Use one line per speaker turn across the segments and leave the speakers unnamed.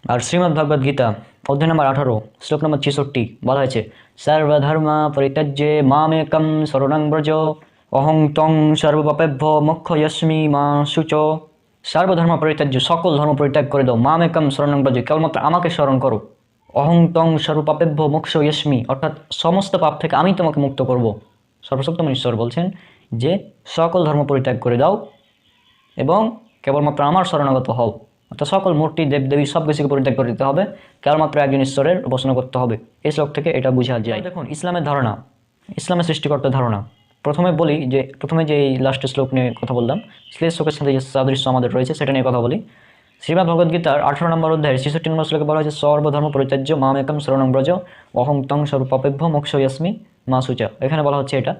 আর শ্রীমদ্ ভগবদ গীতা অধ্যায় নম্বর 18 শ্লোক নম্বর 66 বলা হয়েছে, সর্বধর্ম পরিত্যাজ্যে মামেকম শরণং ব্রজ অহং ত্বং সর্বপাপেভ্যো মোক্ষয়স্মি মা শুচ। সর্বধর্ম পরিত্যাজ্য, সকল ধর্ম পরিত্যাগ করে দাও, মামেকম শরণং ব্রজ, কেবলমাত্র আমাকে স্মরণ করো, অহং ত্বং সর্বপাপেভ্যো মোক্ষয়স্মি, অর্থাৎ সমস্ত পাপ থেকে আমি তোমাকে মুক্ত করব। সর্বশক্তম ঈশ্বর বলছেন যে সকল ধর্ম পরিত্যাগ করে দাও এবং কেবলমাত্র আমার শরণাগত হও, অর্থাৎ সকল মূর্তি দেবদেবী সব কিছুকে পরিত্যাগ করে দিতে হবে, কেবলমাত্র একজন ঈশ্বরের উপাসনা করতে হবে। এই শ্লোক থেকে এটা বোঝা যায়। দেখুন ইসলামের ধারণা, ইসলামের সৃষ্টিকর্তার ধারণা। প্রথমে যে এই লাস্টের শ্লোক নিয়ে কথা বললাম, সেই শ্লোকের সাথে যে সাদৃশ্য আমাদের রয়েছে সেটা নিয়ে কথা বলি। শ্রীমদ্ ভগবদ্গীতার 18 নম্বর অধ্যায়ের 66 নম্বর শ্লোকে বলা হয়েছে, সর্বধর্ম পরিত্যাজ্য মামেকম শরণং ব্রজ অহং ত্বং সর্বপাপেভ্যো মোক্ষয়স্মি মা শুচা। এখানে বলা হচ্ছে এটা।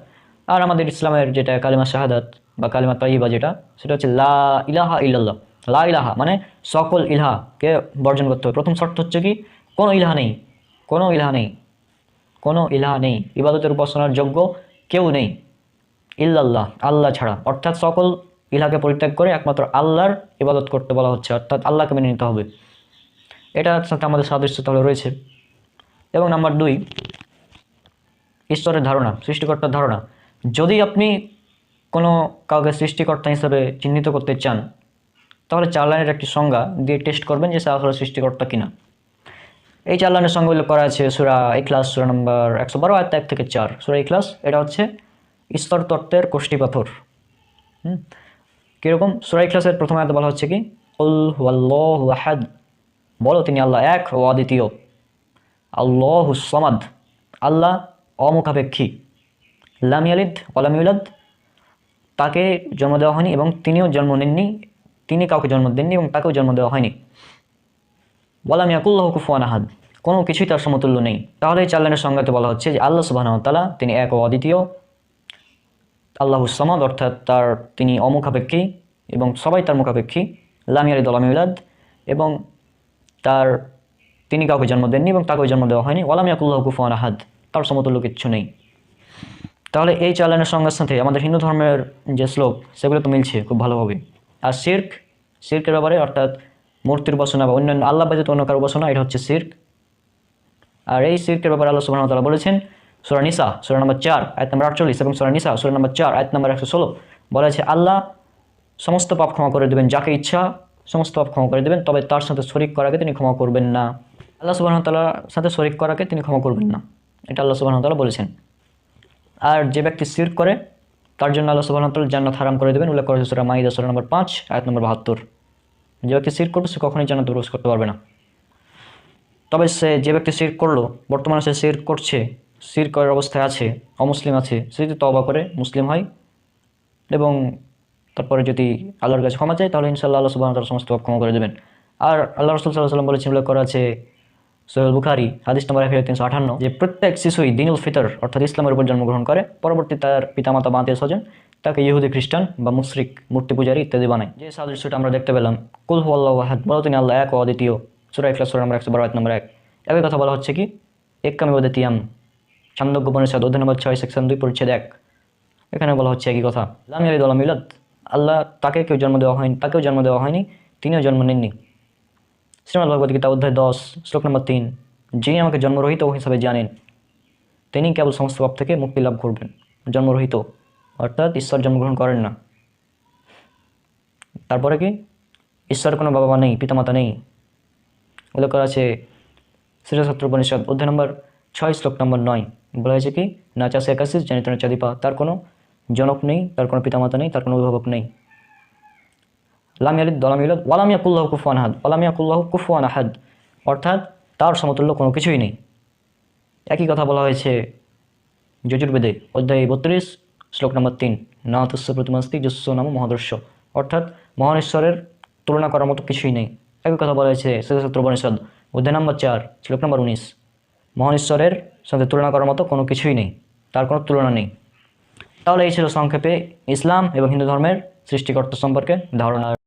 আর আমাদের ইসলামের যেটা কালিমা শাহাদাত বা কালিমা তাইয়্যিবা, যেটা সেটা হচ্ছে লা ইলাহা ইল্লাল্লাহ। লা ইলাহা মানে সকল ইলাহাকে বর্জন করতে হবে। প্রথম শর্ত হচ্ছে কি, কোনো ইলাহা নেই, কোনো ইলাহা নেই, কোনো ইলাহা নেই, ইবাদতের উপাসনার যোগ্য কেউ নেই ইল্লাল্লাহ, আল্লাহ ছাড়া। অর্থাৎ সকল ইলাহাকে পরিত্যাগ করে একমাত্র আল্লাহর ইবাদত করতে বলা হচ্ছে, অর্থাৎ আল্লাহকে মেনে নিতে হবে। এটার সাথে আমাদের সাদৃশ্য তাহলে রয়েছে। এবং নাম্বার 2, ঈশ্বরের ধারণা, সৃষ্টিকর্তার ধারণা। যদি আপনি কোনো কাউকে সৃষ্টিকর্তা হিসেবে চিহ্নিত করতে চান, তাহলে 4 লাইনের একটি সংজ্ঞা দিয়ে টেস্ট করবেন যে সে আসলে সৃষ্টিকর্তা কিনা। এই 4 লাইনের সংজ্ঞা উল্লেখ করা আছে সূরা ইখলাস, সূরা নম্বর 112 আয়াত 1 থেকে 4। সূরা ইখলাস এটা হচ্ছে ঈশ্বর তত্ত্বের কোষ্ঠী পাথর। কীরকম? সূরা ইখলাসের প্রথম আয়াতে বলা হচ্ছে কি, কুল হুয়াল্লাহু আহাদ, বলো তিনি আল্লাহ এক ও অদ্বিতীয়। আল্লাহুস সামাদ, আল্লাহ অমুখাপেক্ষী। লাম ইয়ালিদ ওয়া লাম ইউলাদ, তাকে জন্ম দেওয়া হয়নি এবং তিনিও জন্ম নেননি, তিনি কাউকে জন্ম দেননি এবং তাকেও জন্ম দেওয়া হয়নি। ওয়া লাম ইয়াকুল লাহু কুফুয়ান আহাদ, কোনো কিছুই তার সমতুল্য নেই। তাহলে এই 4 লাইনের সংজ্ঞাতে বলা হচ্ছে যে আল্লাহ সুবহানাহু ওয়া তাআলা তিনি এক ও অদ্বিতীয়, আল্লাহুস সামাদ অর্থাৎ তিনি অমুখাপেক্ষী এবং সবাই তার মুখাপেক্ষী। লাম ইয়ালিদ ওয়া লাম ইউলাদ, এবং তিনি কাউকে জন্ম দেননি এবং তাকেও জন্ম দেওয়া হয়নি। ওয়া লাম ইয়াকুল লাহু কুফুয়ান আহাদ, তার সমতুল্য কিচ্ছু নেই। তাহলে এই 4 লাইনের সংজ্ঞার সাথে আমাদের হিন্দু ধর্মের যে শ্লোক সেগুলো তো মিলছে খুব ভালোভাবে। আর শিরকের ব্যাপারে, অর্থাৎ মূর্তির উপাসনা বা অন্যান্য আল্লাহ ব্যতীত অন্য কারো উপাসনা, এটা হচ্ছে শিরক। আর এই শিরকের ব্যাপারে আল্লাহ সুবহানাহু ওয়া তাআলা বলেছেন সূরা নিসা সূরা নম্বর 4 আয়াত নম্বর 48 এবং সূরা নিসা সূরা নম্বর 4 আয়াত নম্বর 116 বলা আছে, আল্লাহ সমস্ত পাপ ক্ষমা করে দেবেন, যাকে ইচ্ছা সমস্ত পাপ ক্ষমা করে দেবেন, তবে তার সাথে শরীক করাকে তিনি ক্ষমা করবেন না। আল্লাহ সুবহানাহু ওয়া তাআলার সাথে শরীক করাকে তিনি ক্ষমা করবেন না, এটা আল্লাহ সুবহানাহু ওয়া তাআলা বলেছেন। আর যে ব্যক্তি শিরক করে তার জন্য আল্লাহ সুবহানাহু ওয়া তাআলা জান্নাত হারাম করে দেবেন, উল্লেখ করেছে সূরা মাইদা সূরা নম্বর 5 আয়াত নম্বর 72। যে ব্যক্তি শিরক করবে সে কখনোই জান্নাতে প্রবেশ করতে পারবে না। তবে যে ব্যক্তি শিরক করলো, বর্তমানে সে শিরক করছে, শিরক করার অবস্থায় আছে, অমুসলিম আছে, সে যদি তওবা করে মুসলিম হয় এবং তারপরে যদি আল্লাহর কাছে ক্ষমা চায়, তাহলে ইনশাআল্লাহ আল্লাহ সুবহানাহু ওয়া তাআলা সমস্ত পাপ ক্ষমা করে দেবেন। আর আল্লাহ রাসূল সাল্লাল্লাহু আলাইহি ওয়াসাল্লাম বলেছেন, উল্লেখ করা আছে সহিহ বুখারী হাদিস নম্বর 1358, যে প্রত্যেক শিশুই দিনুল ফিতর অর্থাৎ ইসলামের উপর জন্মগ্রহণ করে, পরবর্তী তার পিতামাতা বা আত্মীয় স্বজন তাকে ইহুদি, খ্রিস্টান বা মুশরিক, মূর্তি পূজারী ইত্যাদি বানায়। যে সাদৃশ্যটা আমরা দেখতে পেলাম, কুল হুয়াল্লাহু আহাদ, বলো তিনি আল্লাহ এক ও অদ্বিতীয়, সূরা ইখলাস সূরা নম্বর 112 আয়াত নম্বর 1। একই কথা বলা হচ্ছে কি, এক্কামি ওয়াদাতিয়াম, ছান্দোগ্য উপনিষদ অধ্যায় নম্বর 6 সেকশন 2 পরিচ্ছেদ 1, এখানে বলা হচ্ছে একই কথা। লাম ইয়ালিদ ওয়া লাম ইউলাদ, আল্লাহ তাকেও জন্ম দেওয়া হয়নি, তিনিও জন্ম নেননি। শ্রীমদ্ ভগবদ্গীতা অধ্যায় 10 শ্লোক নম্বর 3, যিনি আমাকে জন্মরহিত হিসাবে জানেন তিনি কেবল সমস্ত পাপ থেকে মুক্তি লাভ করবেন। জন্মরহিত অর্থাৎ ঈশ্বর জন্মগ্রহণ করেন না। তারপরে কি, ঈশ্বরের কোনো বাবা মা নেই, পিতামাতা নেই। উল্লেখ করা আছে শ্রীশাস্ত্র উপনিষদ অধ্যায় নম্বর 6 শ্লোক নম্বর 9, বলা হয়েছে কি, না চাষে একাশিস জানিত না চাঁদিপা, তার কোনো জনক নেই, তার কোনো পিতামাতা নেই, তার কোনো অভিভাবক নেই। লাম ইয়ালিদ ওয়া লাম ইউলাদ ওয়া লাম ইয়াকুল লাহু কুফুয়ান আহাদ, ওয়া লাম ইয়াকুল লাহু কুফুয়ান আহাদ, অর্থাৎ তার সমতুল্য কোনো কিছুই নেই। একই কথা বলা হয়েছে যজুর্বেদে অধ্যায় 32 শ্লোক নম্বর 3, না তস্য প্রতিমাস্তি যস্য নাম মহাদর্শ, অর্থাৎ মহান ঈশ্বরের তুলনা করার মতো কিছুই নেই। একই কথা বলা হয়েছে শ্রীশাস্ত্র উপনিষদ অধ্যায় নম্বর 4 শ্লোক নম্বর 19, মহান ঈশ্বরের সাথে তুলনা করার মতো কোনো কিছুই নেই, তার কোনো তুলনা নেই। তাহলে এই ছিল সংক্ষেপে ইসলাম এবং হিন্দু ধর্মের সৃষ্টিকর্তা সম্পর্কে ধারণা।